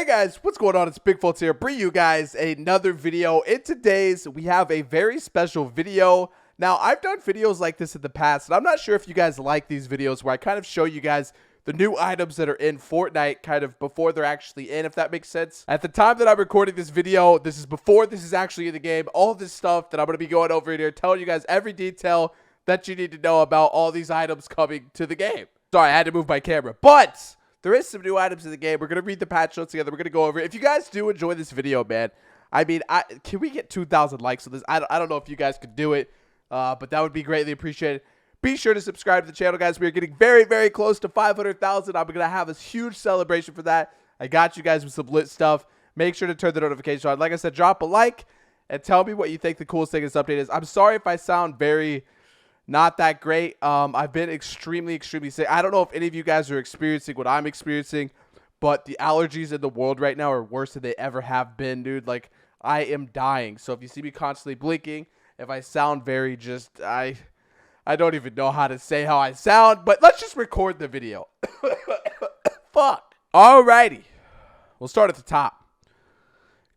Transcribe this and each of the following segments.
Guys, what's going on? It's Bigfoltz here, bring you guys another video. In today's, we have a very special video. Now, I've done videos like this in the past, and I'm not sure if you guys like these videos where I kind of show you guys the new items that are in Fortnite kind of before they're actually in, if that makes sense. At the time that I'm recording this video, this is before this is actually in the game. All this stuff that I'm going to be going over here, telling you guys every detail that you need to know about all these items coming to the game. Sorry, I had to move my camera, but there is some new items in the game. We're going to read the patch notes together. We're going to go over it. If you guys do enjoy this video, man, I mean, can we get 2,000 likes on this? I don't know if you guys could do it, but that would be greatly appreciated. Be sure to subscribe to the channel, guys. We are getting very, very close to 500,000. I'm going to have a huge celebration for that. I got you guys with some lit stuff. Make sure to turn the notification on. Like I said, drop a like and tell me what you think the coolest thing in this update is. I'm sorry if I sound very not that great. I've been extremely sick. I don't know if any of you guys are experiencing what I'm experiencing, but the allergies in the world right now are worse than they ever have been, dude. Like, I am dying. So if you see me constantly blinking, if I sound very just, I don't even know how to say how I sound, but let's just record the video. Fuck. Alrighty. We'll start at the top.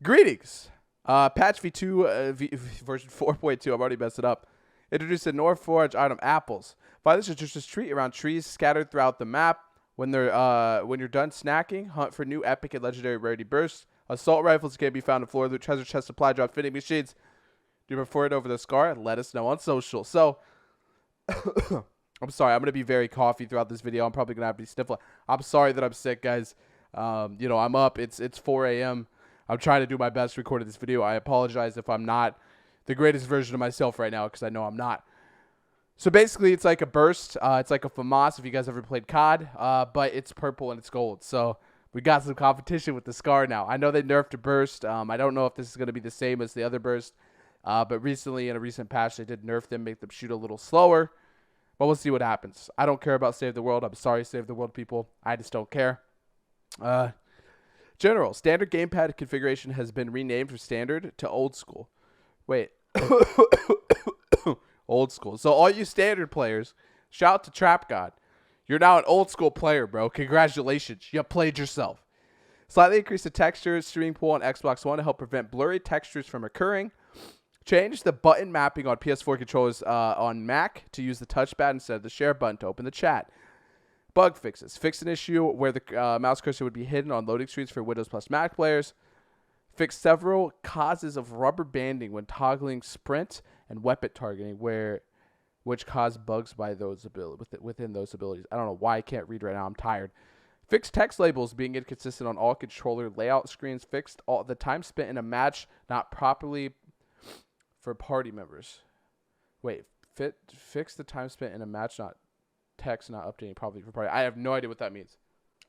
Greetings. Patch V2, version 4.2. I've already messed it up. Introduced a North Forge item, apples. Find this citrus tree around trees scattered throughout the map. When you're done snacking, hunt for new epic and legendary rarity bursts. Assault rifles can be found in floor loot, treasure chest, supply drop, fitting machines. Do you prefer it over the scar? Let us know on social. So, I'm sorry. I'm going to be very coughy throughout this video. I'm probably going to have to be sniffling. I'm sorry that I'm sick, guys. You know, I'm up. It's 4 a.m. I'm trying to do my best recording this video. I apologize if I'm not the greatest version of myself right now, because I know I'm not. So basically, it's like a burst. It's like a FAMAS if you guys ever played COD, but it's purple and it's gold. So we got some competition with the scar now. I know they nerfed a burst. I don't know if this is going to be the same as the other burst, but recently in a recent patch, they did nerf them, make them shoot a little slower. But we'll see what happens. I don't care about Save the World. I'm sorry, Save the World people. I just don't care. General, standard gamepad configuration has been renamed from standard to old school. Wait. Old school. So all you standard players, shout out to Trap God. You're now an old school player, bro. Congratulations. You played yourself. Slightly increase the texture streaming pool on Xbox One to help prevent blurry textures from occurring. Change the button mapping on PS4 controllers on Mac to use the touchpad instead of the share button to open the chat. Bug fixes. Fix an issue where the mouse cursor would be hidden on loading screens for Windows plus Mac players. Fix several causes of rubber banding when toggling sprint and weapon targeting, which cause bugs by those within those abilities. I don't know why I can't read right now. I'm tired. Fix text labels being inconsistent on all controller layout screens. Fixed all the time spent in a match not properly for party members. Wait, fix the time spent in a match not text not updating properly for party. I have no idea what that means.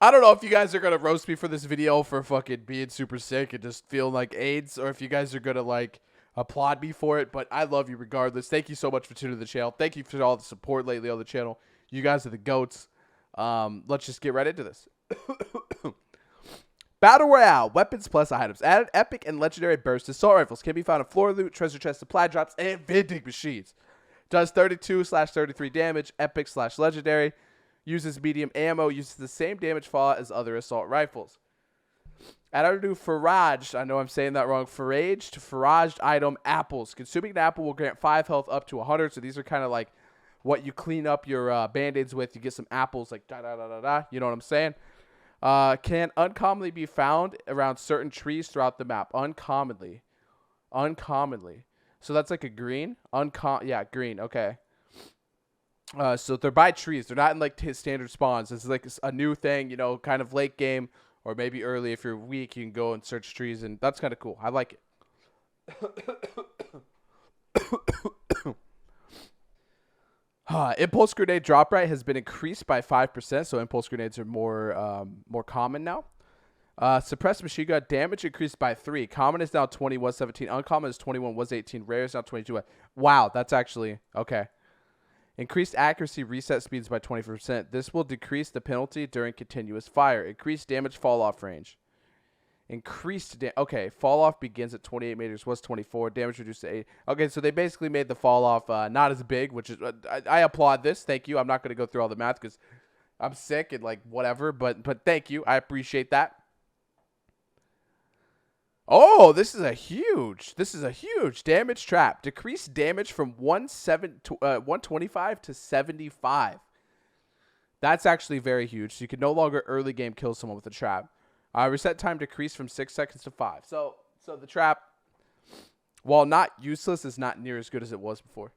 I don't know if you guys are going to roast me for this video for fucking being super sick and just feeling like AIDS, or if you guys are going to, like, applaud me for it, but I love you regardless. Thank you so much for tuning to the channel. Thank you for all the support lately on the channel. You guys are the GOATs. Let's just get right into this. Battle Royale, weapons plus items. Added epic and legendary bursts. Assault rifles can be found in floor loot, treasure chest, supply drops, and vending machines. Does 32/33 damage, epic/legendary. Uses medium ammo, uses the same damage fallout as other assault rifles. Add our new foraged, I know I'm saying that wrong, foraged item, apples. Consuming an apple will grant 5 health up to 100, so these are kind of like what you clean up your band-aids with. You get some apples, like da-da-da-da-da, you know what I'm saying? Can uncommonly be found around certain trees throughout the map. Uncommonly. So that's like a green? Yeah, green, okay. So they're by trees. They're not in like standard spawns. This is like a new thing, you know, kind of late game or maybe early. If you're weak, you can go and search trees, and that's kind of cool. I like it. Impulse grenade drop rate has been increased by 5%, so impulse grenades are more common now. Suppressed machine gun damage increased by 3. Common is now 20, was 17. Uncommon is 21, was 18. Rare is now 22. Wow, that's actually okay. Increased accuracy reset speeds by 20%. This will decrease the penalty during continuous fire. Increased damage fall off range. Okay, fall off begins at 28 meters, was 24. Damage reduced to 8. Okay, so they basically made the fall off not as big, which is I applaud this. Thank you. I'm not going to go through all the math because I'm sick and like whatever, but thank you. I appreciate that. Oh, this is a huge damage trap. Decrease damage from 125 to 75. That's actually very huge. So you can no longer early game kill someone with a trap. Reset time decreased from 6 seconds to 5. So the trap, while not useless, is not near as good as it was before.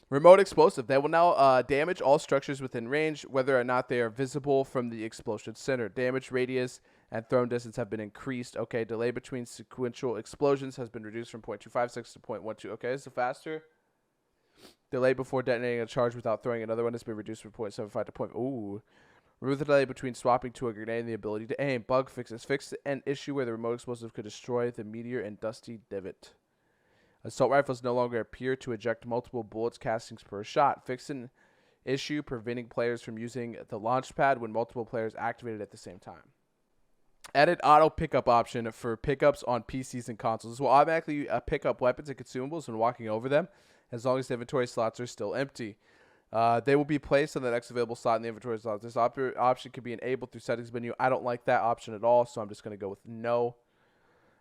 Remote explosive. They will now damage all structures within range, whether or not they are visible from the explosion center. Damage radius and thrown distance have been increased. Okay, delay between sequential explosions has been reduced from 0.25 seconds to 0.12. Okay, so faster. Delay before detonating a charge without throwing another one has been reduced from 0.75 to 0. Ooh. Remove the delay between swapping to a grenade and the ability to aim. Bug fixes. Fix an issue where the remote explosive could destroy the meteor and dusty divot. Assault rifles no longer appear to eject multiple bullets castings per shot. Fix an issue preventing players from using the launch pad when multiple players activated at the same time. Added auto pickup option for pickups on PCs and consoles. This will automatically pick up weapons and consumables when walking over them, as long as the inventory slots are still empty. They will be placed on the next available slot in the inventory slot. This option can be enabled through settings menu. I don't like that option at all, so I'm just going to go with no.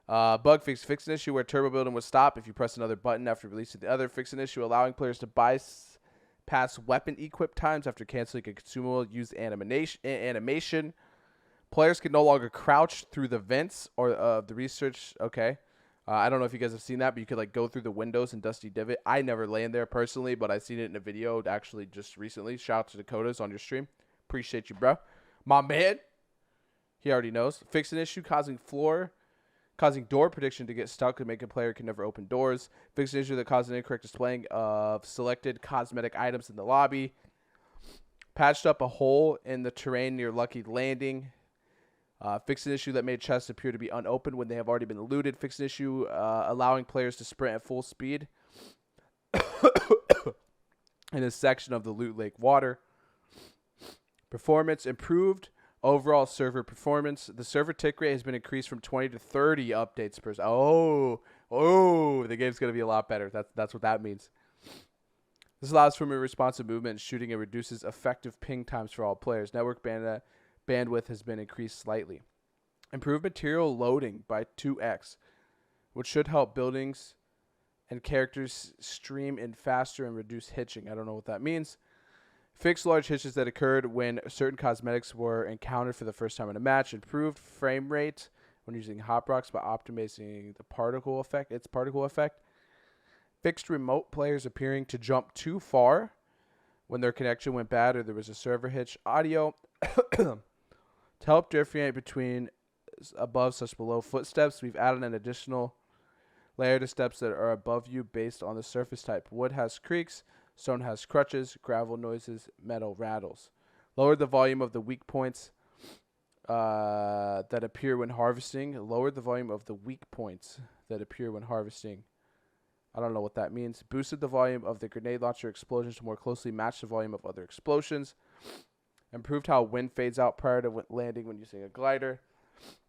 Bug fix. Fix an issue where turbo building would stop if you press another button after releasing the other. Fix an issue allowing players to bypass weapon equip times after canceling a consumable used animation. Players can no longer crouch through the vents or the research. Okay. I don't know if you guys have seen that, but you could like go through the windows in Dusty Divot. I never land there personally, but I seen it in a video actually just recently. Shout out to Dakota's on your stream. Appreciate you, bro. My man. He already knows. Fix an issue causing door prediction to get stuck and make a player can never open doors. Fix an issue that causes an incorrect displaying of selected cosmetic items in the lobby. Patched up a hole in the terrain near Lucky Landing. Fix an issue that made chests appear to be unopened when they have already been looted. Fix an issue allowing players to sprint at full speed in a section of the Loot Lake water. Performance improved. Overall server performance. The server tick rate has been increased from 20 to 30 updates per. Oh, the game's going to be a lot better. That's what that means. This allows for more responsive movement and shooting and reduces effective ping times for all players. Network bandwidth has been increased slightly. Improved material loading by 2x, which should help buildings and characters stream in faster and reduce hitching. I don't know what that means. Fixed large hitches that occurred when certain cosmetics were encountered for the first time in a match. Improved frame rate when using hop rocks by optimizing the particle effect. Fixed remote players appearing to jump too far when their connection went bad or there was a server hitch. Audio to help differentiate between above/below footsteps. We've added an additional layer to steps that are above you based on the surface type. Wood has creaks. Stone has crutches, gravel noises, metal rattles. Lowered the volume of the weak points that appear when harvesting. Lowered the volume of the weak points that appear when harvesting. I don't know what that means. Boosted the volume of the grenade launcher explosions to more closely match the volume of other explosions. Improved how wind fades out prior to landing when using a glider.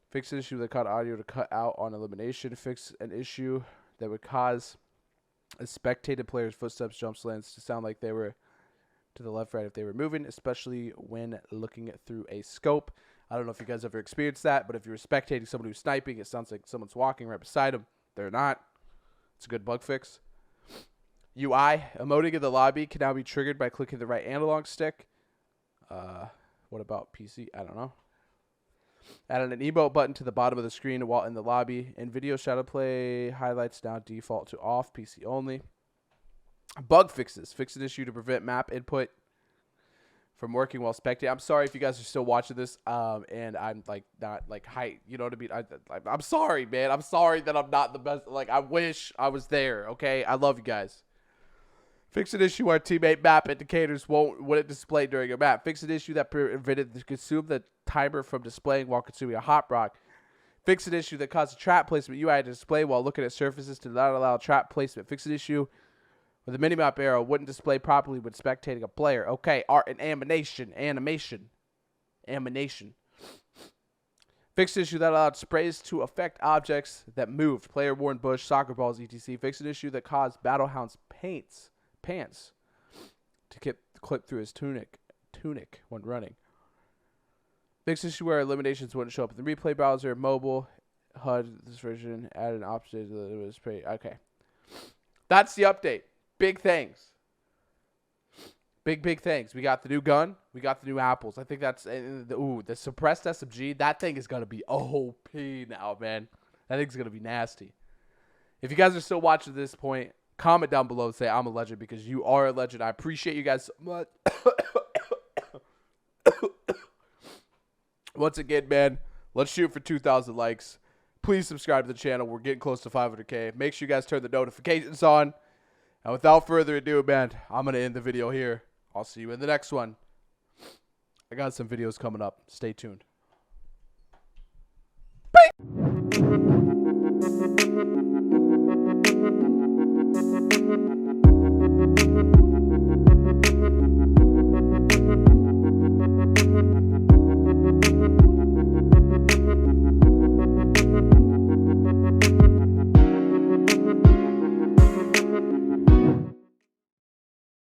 Fixed an issue that caused audio to cut out on elimination. Fixed an issue that would cause a spectated player's footsteps, jumps, lands to sound like they were to the left, right if they were moving, especially when looking through a scope. I don't know if you guys ever experienced that, but if you're spectating someone who's sniping, it sounds like someone's walking right beside them. They're not. It's a good bug fix. UI, emoting in the lobby can now be triggered by clicking the right analog stick. What about PC? I don't know. Added an emote button to the bottom of the screen while in the lobby. In video shadow play highlights now default to off, PC only. Bug fixes. Fix an issue to prevent map input from working while spectating. I'm sorry if you guys are still watching this and I'm like not like hype. You know what I mean? I'm sorry, man. I'm sorry that I'm not the best. Like I wish I was there. Okay, I love you guys. Fix an issue where teammate map indicators wouldn't display during a map. Fix an issue that prevented the timer from displaying while consuming a hot rock. Fix an issue that caused a trap placement UI to display while looking at surfaces to not allow trap placement. Fix an issue where the minimap arrow wouldn't display properly when spectating a player. Okay, art and animation. Fix an issue that allowed sprays to affect objects that moved. Player worn bush, soccer balls, etc. Fix an issue that caused Battlehound's pants to clip through his tunic when running. Fix issue where eliminations wouldn't show up in the replay browser. Mobile HUD this version. Add an option that it was pretty. Okay. That's the update. Big things. Big things. We got the new gun. We got the new apples. I think that's the suppressed SMG. That thing is gonna be OP now, man. That thing's gonna be nasty. If you guys are still watching at this point, comment down below and say I'm a legend, because you are a legend. I appreciate you guys so much. Once again, man, let's shoot for 2,000 likes. Please subscribe to the channel. We're getting close to 500K. Make sure you guys turn the notifications on. And without further ado, man, I'm going to end the video here. I'll see you in the next one. I got some videos coming up. Stay tuned. Bye.